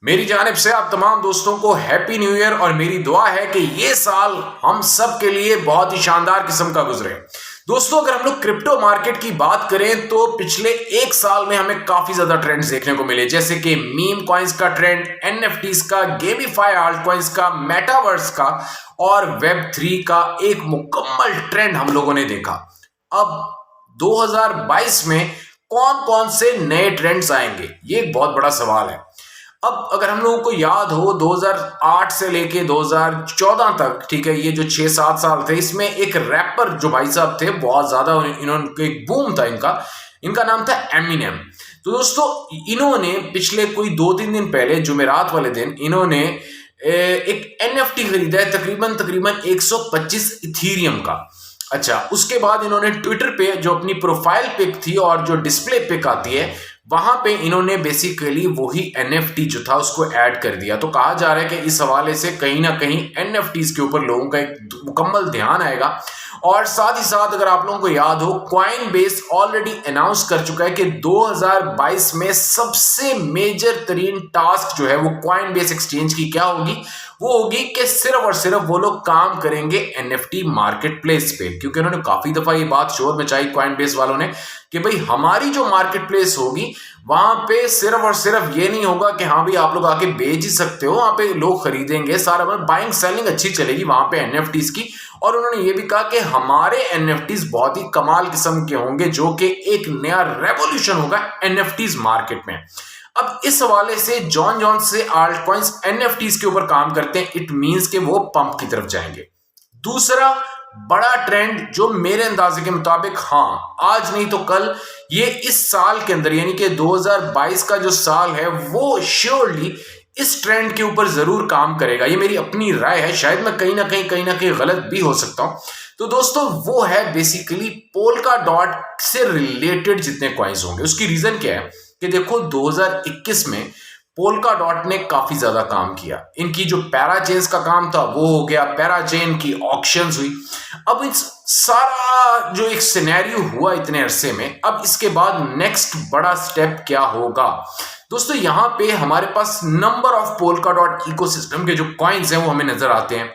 मेरी जानिब से आप तमाम दोस्तों को हैप्पी न्यू ईयर और मेरी दुआ है कि ये साल हम सब के लिए बहुत ही शानदार किस्म का गुजरे। दोस्तों, अगर हम लोग क्रिप्टो मार्केट की बात करें तो पिछले एक साल में हमें काफी ज्यादा ट्रेंड्स देखने को मिले, जैसे कि मीम कॉइन्स का ट्रेंड, एनएफटीज का, गेमीफाई आल्ट कॉइन्स का, मेटावर्स का और वेब 3 का एक मुकम्मल ट्रेंड हम लोगों ने देखा। अब 2022 में कौन कौन से नए ट्रेंड्स आएंगे, ये एक बहुत बड़ा सवाल है। अब अगर हम लोगों को याद हो 2008 से लेके 2014 तक, ठीक है, ये जो 6-7 साल थे, इसमें एक रैपर जो भाई साहब थे, बहुत ज्यादा इन्होंने एक बूम था इनका नाम था एमिनेम। तो दोस्तों, इन्होंने पिछले कोई 2-3 दिन पहले, जुमेरात वाले दिन, इन्होंने एक एनएफटी खरीदा है तकरीबन 125 इथीरियम का। अच्छा, उसके बाद इन्होंने ट्विटर पे जो अपनी प्रोफाइल पिक थी और जो डिस्प्ले पिक आती है, वहां पे इन्होंने बेसिकली वही एनएफटी जो था उसको ऐड कर दिया। तो कहा जा रहा है कि इस हवाले से कहीं ना कहीं एनएफटीज के ऊपर लोगों का एक मुकम्मल ध्यान आएगा। और साथ ही साथ अगर आप लोगों को याद हो, कॉइन बेस ऑलरेडी अनाउंस कर चुका है कि 2022 में सबसे मेजर तरीन टास्क जो है वो कॉइन बेस एक्सचेंज की क्या होगी, वो होगी कि सिर्फ और सिर्फ वो लोग काम करेंगे एनएफटी मार्केट प्लेस पे। क्योंकि उन्होंने काफी दफा ये बात शोर मचाई कॉइन बेस वालों ने कि भाई हमारी जो मार्केट प्लेस होगी वहां पे सिर्फ और सिर्फ ये नहीं होगा कि हाँ भाई आप लोग आके बेच ही सकते हो, वहां पे लोग खरीदेंगे, सारा बाइंग सेलिंग अच्छी चलेगी वहां पे एनएफटीज की। और उन्होंने ये भी कहा कि हमारे एनएफटीज बहुत ही कमाल किस्म के होंगे, जो कि एक नया रेवोल्यूशन होगा एनएफटीज मार्केट में। अब इस हवाले से जॉन से आल्ट कॉइन्स एनएफटीज के ऊपर काम करते हैं, इट मींस कि वो पंप की तरफ जाएंगे। दूसरा बड़ा ट्रेंड जो मेरे अंदाजे के मुताबिक, हाँ आज नहीं तो कल, ये इस साल के अंदर यानी कि 2022 का जो साल है वो श्योरली इस ट्रेंड के ऊपर जरूर काम करेगा। ये मेरी अपनी राय है, शायद मैं कहीं ना कहीं गलत भी हो सकता हूं। तो दोस्तों, वो है बेसिकली पोल्का डॉट से रिलेटेड जितने कॉइन्स होंगे। उसकी रीजन क्या है कि देखो 2021 में पोल्का डॉट ने काफी ज्यादा काम किया। इनकी जो पैराचेन्स का काम था वो हो गया, पैराचेन की ऑक्शंस हुई। अब इस सारा जो एक सिनेरियो हुआ इतने अरसे में, अब इसके बाद नेक्स्ट बड़ा स्टेप क्या होगा दोस्तों, यहां पे हमारे पास number of Polkadot ecosystem के जो कॉइन्स हैं वो हमें नजर आते हैं,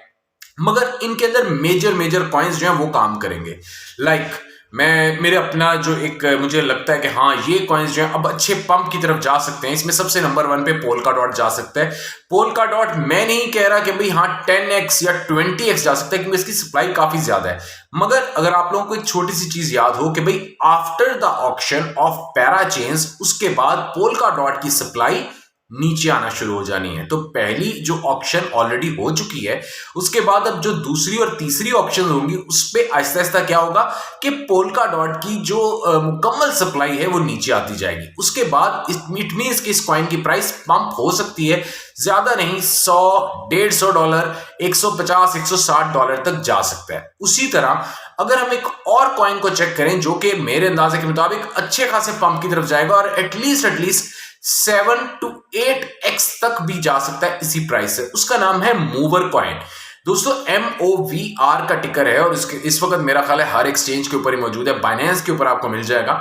मगर इनके अंदर मेजर कॉइन्स जो हैं वो काम करेंगे। लाइक मैं मेरे अपना जो एक मुझे लगता है कि हाँ ये कॉइन्स जो है अब अच्छे पंप की तरफ जा सकते हैं। इसमें सबसे नंबर 1 पे पोल्का डॉट जा सकता है। पोल्का डॉट मैं नहीं कह रहा कि भाई हाँ 10x या 20x जा सकता है, क्योंकि इसकी सप्लाई काफी ज्यादा है। मगर अगर आप लोगों को एक छोटी सी चीज याद हो कि भाई आफ्टर द ऑक्शन ऑफ पैराचेन्स, उसके बाद पोल्का डॉट की सप्लाई नीचे आना शुरू हो जानी है। तो पहली जो ऑक्शन ऑलरेडी हो चुकी है, उसके बाद अब जो दूसरी और तीसरी ऑक्शन होंगी उस पे आहिस्ता आहिस्ता क्या होगा कि पोल्का डॉट की जो मुकम्मल सप्लाई है वो नीचे आती जाएगी। उसके बाद इट मींस कि इस कॉइन की प्राइस पंप हो सकती है, ज्यादा नहीं, $100-150, $150-160 तक जा सकता है। उसी तरह अगर हम एक और कॉइन को चेक करें जो कि मेरे अंदाजे के मुताबिक अच्छे खासे पंप की तरफ जाएगा और एटलीस्ट 7 to 8x तक भी जा सकता है इसी प्राइस से, उसका नाम है मूवर कॉइन। दोस्तों MOVR का टिकर है और इस वक्त मेरा ख्याल है हर एक्सचेंज के ऊपर ही मौजूद है, बाइनेंस के ऊपर आपको मिल जाएगा।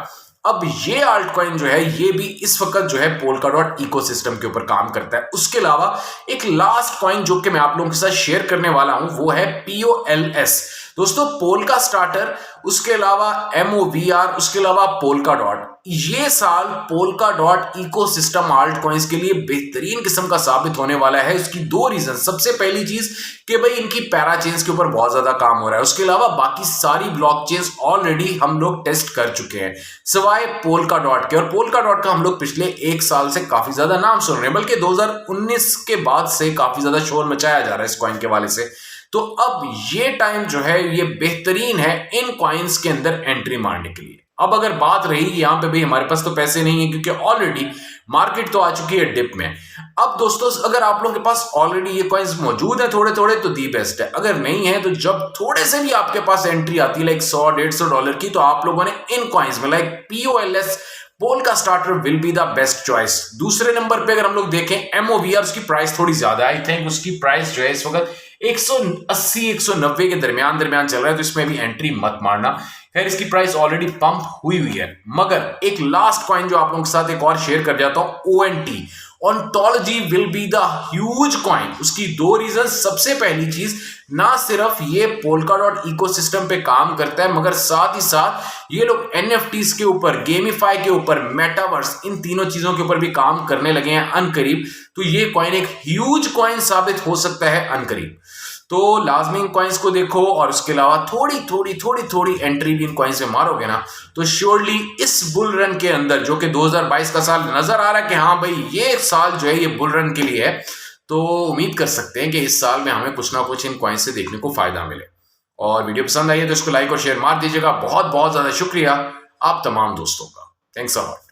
अब ये आल्ट कॉइन जो है ये भी इस वक्त जो है पोल्का डॉट इकोसिस्टम के ऊपर काम करता है। उसके अलावा एक लास्ट कॉइन जो कि मैं आप लोगों के साथ शेयर करने वाला हूं वो है POLS। दोस्तों पोल्का स्टार्टर, उसके अलावा MOVR, उसके अलावा पोल्का डॉट, ये साल polka dot ecosystem alt coins के लिए बेहतरीन किस्म का साबित होने वाला है। इसकी 2 रीजन, सबसे पहली चीज कि भाई इनकी पैराचेन्स के ऊपर बहुत ज्यादा काम हो रहा है। उसके अलावा बाकी सारी ब्लॉकचेन्स ऑलरेडी हम लोग टेस्ट कर चुके हैं सिवाय पोल्का डॉट के। और पोल्का डॉट का हम लोग पिछले एक साल से काफी ज्यादा नाम सुन रहे हैं, बल्कि 2019 के बाद से काफी ज्यादा शोर मचाया जा रहा है इस कॉइन के वाले से। तो अब ये टाइम जो है ये बेहतरीन है इन कॉइन्स के अंदर एंट्री मारने के लिए। अब अगर बात रही यहां पे भी हमारे पास तो पैसे नहीं है, क्योंकि ऑलरेडी मार्केट तो आ चुकी है डिप में। अब दोस्तों अगर आप लोगों के पास ऑलरेडी ये कॉइन्स मौजूद है थोड़े थोड़े तो दी बेस्ट है, अगर नहीं है तो जब थोड़े से भी आपके पास एंट्री आती है लाइक $100-150 की, तो आप लोगों ने इन कॉइन्स में like POLS polka starter will be the best choice. दूसरे नंबर पे अगर हम लोग देखें MOVR, उसकी प्राइस थोड़ी ज्यादा है। आई थिंक उसकी प्राइस जो है इस वक्त 180-190 के दरमियान चल रहा है, तो इसमें भी एंट्री मत मारना। खैर इसकी प्राइस ऑलरेडी पंप हुई है। मगर एक लास्ट कॉइन जो आप लोगों के साथ एक और शेयर कर जाता हूं, ONT। Ontology will be the huge coin. उसकी दो रीजन, सबसे पहली चीज, ना सिर्फ ये पोल्काडॉट इकोसिस्टम पे काम करता है मगर साथ ही साथ ये लोग एनएफटीज के ऊपर, गेमिफाई के ऊपर, मेटावर्स, इन तीनों चीजों के ऊपर भी काम करने लगे हैं अनकरीब। तो ये कॉइन एक ह्यूज कॉइन साबित हो सकता है अनकरीब। तो लाजमी इन कॉइन्स को देखो और उसके अलावा थोड़ी एंट्री भी इन कॉइन्स में मारोगे ना तो श्योरली इस बुल रन के अंदर, जो कि 2022 का साल नजर आ रहा है कि हाँ भाई ये साल जो है ये बुल रन के लिए है, तो उम्मीद कर सकते हैं कि इस साल में हमें कुछ ना कुछ इन कॉइन्स से देखने को फायदा मिले। और वीडियो पसंद आई है तो इसको लाइक और शेयर मार दीजिएगा। बहुत बहुत ज्यादा शुक्रिया आप तमाम दोस्तों का। Thanks a lot.